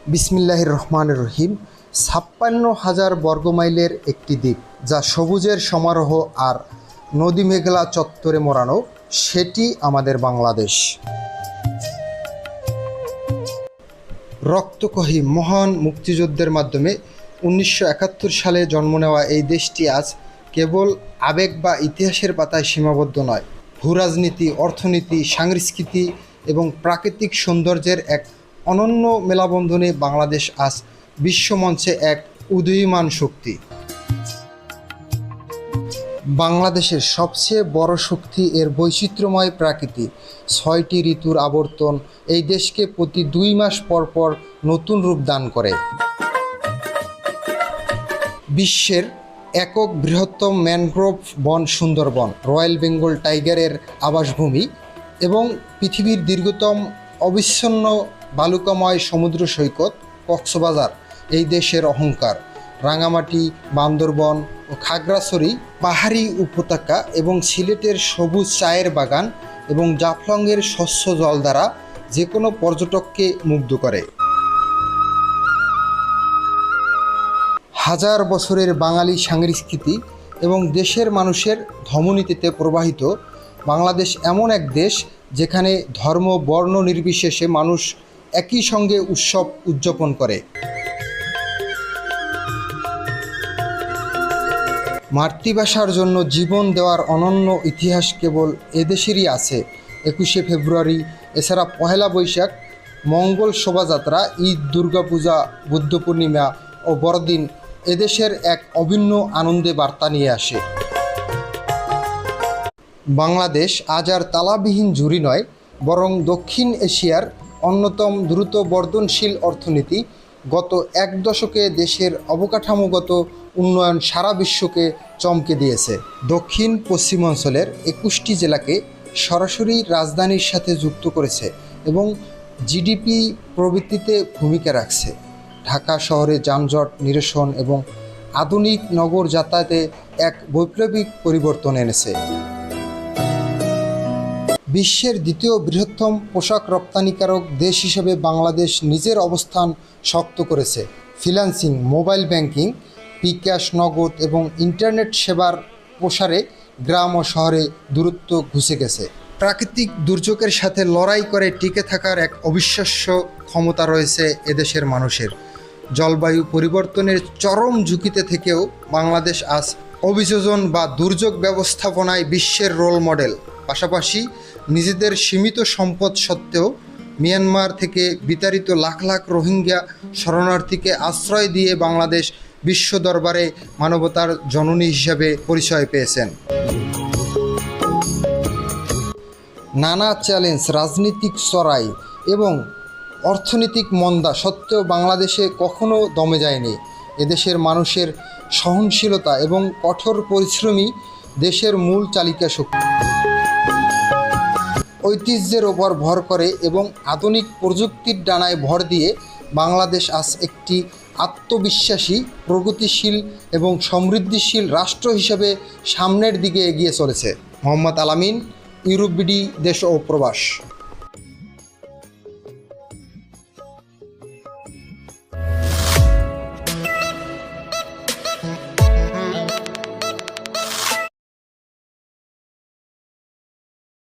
বিসমিল্লাহির রহমানির রহিম। ৫৬,০০০ বর্গমাইলের একটি দ্বীপ, যা সবুজের সমারোহ আর নদী মেঘলা চত্বরে মোড়ানো, সেটি আমাদের বাংলাদেশ। রক্তকহী মহান মুক্তিযুদ্ধের মাধ্যমে ১৯৭১ সালে জন্ম নেওয়া এই দেশটি আজ কেবল আবেগ বা ইতিহাসের পাতায় সীমাবদ্ধ নয়। ভূরাজনীতি, অর্থনীতি, সংস্কৃতি এবং প্রাকৃতিক সৌন্দর্যের এক অনন্য মেলাবন্ধনে বাংলাদেশ আজ বিশ্বমঞ্চে এক উদীয়মান শক্তি। বাংলাদেশের সবচেয়ে বড় শক্তি এর বৈচিত্র্যময় প্রকৃতি। ৬টি ঋতুর আবর্তন এই দেশকে প্রতি ২ মাস পর পর নতুন রূপ দান করে। বিশ্বের একক বৃহত্তম ম্যানগ্রোভ বন সুন্দরবন, রয়্যাল বেঙ্গল টাইগারের আবাসভূমি এবং পৃথিবীর দীর্ঘতম অবিচ্ছিন্ন বালুকাময় সমুদ্র সৈকত কক্সবাজার এই দেশের অহংকার। রাঙামাটি, বান্দরবন ও খাগড়াছড়ি পাহাড়ি উপত্যকা এবং সিলেটের সবুজ চায়ের বাগান এবং জাফলংয়ের স্বচ্ছ জল দ্বারা যে কোনো পর্যটককে মুগ্ধ করে। হাজার বছরের বাঙালি সংস্কৃতি এবং দেশের মানুষের ধমনীতে প্রবাহিত বাংলাদেশ এমন এক দেশ যেখানে ধর্ম বর্ণ নির্বিশেষে মানুষ একই সঙ্গে উৎসব উদযাপন করে। মাতৃভাষার জন্য জীবন দেওয়ার অনন্য ইতিহাস কেবল এদেশেরই আছে। ২১শে ফেব্রুয়ারি, এছাড়া পহেলা বৈশাখ, মঙ্গল শোভাযাত্রা, ঈদ, দুর্গাপূজা, বুদ্ধ পূর্ণিমা ও বড়দিন এদেশের এক অভিন্ন আনন্দে বার্তা নিয়ে আসে। বাংলাদেশ আজ আর তালাবিহীন ঝুড়ি নয়, বরং দক্ষিণ এশিয়ার অন্যতম দ্রুত বর্ধনশীল অর্থনীতি। গত এক দশকে দেশের অবকাঠামোগত উন্নয়ন সারা বিশ্বকে চমকে দিয়েছে। দক্ষিণ পশ্চিমাঞ্চলের ২১টি জেলাকে সরাসরি রাজধানীর সাথে যুক্ত করেছে এবং জিডিপি প্রবৃদ্ধিতে ভূমিকা রাখছে। ঢাকা শহরে যানজট নিরসন এবং আধুনিক নগর যাতায়াতে এক বৈপ্লবিক পরিবর্তন এনেছে। বিশ্বের দ্বিতীয় বৃহত্তম পোশাক রপ্তানিকারক দেশ হিসেবে বাংলাদেশ নিজের অবস্থান শক্ত করেছে। ফ্রিল্যান্সিং, মোবাইল ব্যাংকিং, বিকাশ, নগদ এবং ইন্টারনেট সেবার প্রসারে গ্রাম ও শহরে দূরত্ব ঘুচে গেছে। প্রাকৃতিক দুর্যোগের সাথে লড়াই করে টিকে থাকার এক অবিশ্বাস্য ক্ষমতা রয়েছে এদেশের মানুষের। জলবায়ু পরিবর্তনের চরম ঝুঁকিতে থেকেও বাংলাদেশ আজ অভিযোজন বা দুর্যোগ ব্যবস্থাপনায় বিশ্বের রোল মডেল। পাশাপাশি নিজেদের সীমিত সম্পদ সত্ত্বেও মিয়ানমার থেকে বিতাড়িত লাখ লাখ রোহিঙ্গা শরণার্থীকে আশ্রয় দিয়ে বাংলাদেশ বিশ্ব দরবারে মানবতার জননী হিসাবে পরিচয় পেয়েছেন। নানা চ্যালেঞ্জ, রাজনৈতিক চড়াই এবং অর্থনৈতিক মন্দা সত্ত্বেও বাংলাদেশে কখনো দমে যায়নি। এদেশের মানুষের সহনশীলতা এবং কঠোর পরিশ্রমী দেশের মূল চালিকা শক্তি। ঐতিহ্যের ওপর ভর করে এবং আধুনিক প্রযুক্তির ডানায় ভর দিয়ে বাংলাদেশ আজ একটি আত্মবিশ্বাসী, প্রগতিশীল এবং সমৃদ্ধিশীল রাষ্ট্র হিসেবে সামনের দিকে এগিয়ে চলেছে। মোহাম্মদ আলামিন, ইউরোপ বিডি, দেশ ও প্রবাস।